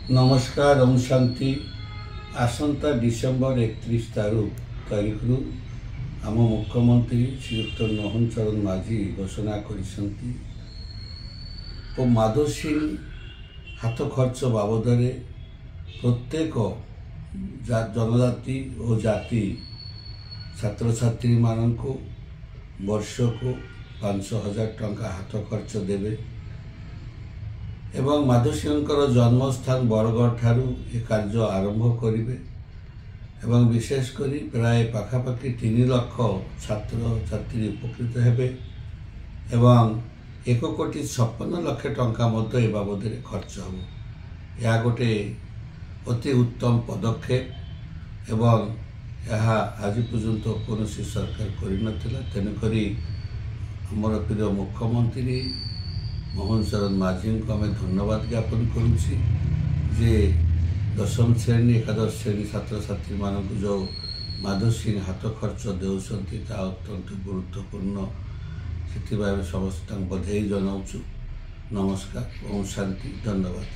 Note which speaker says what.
Speaker 1: नमस्कार ओम शांति। आसंता डिसेम्बर 31 तारीख रु आम मुख्यमंत्री श्रीयुक्त मोहन चरण माझी घोषणा करिसंती और माधव सिंह हाथ खर्च बाबद प्रत्येक जनजाति और जाति छात्र छात्री मान को वर्ष को 5,000 टंका हाथ खर्च देवे एवं माधव सिंह जन्मस्थान बरगढ़ ठारू ए कार्य आरंभ करेंगे एवं विशेषकर प्राय पाखापाखि 3 लाख छात्र छात्री उपकृत हेबे एवं 1,56,00,000 टंका ए बाबद खर्च हो। यह गोटे अति उत्तम पदक्षेप एवं यह आज पर्यंत कौन सरकार कर तेणुक आमर प्रिय मुख्यमंत्री मोहन चरण माझी को आम धन्यवाद ज्ञापन करुँचे जे 10वीं श्रेणी 11 श्रेणी छात्र छात्री मान जो माधव सिंह हाथ खर्च देउछंती ता अत्यंत गुरुत्वपूर्ण से समस्त बधाई जनाऊँ। नमस्कार ओम शांति धन्यवाद।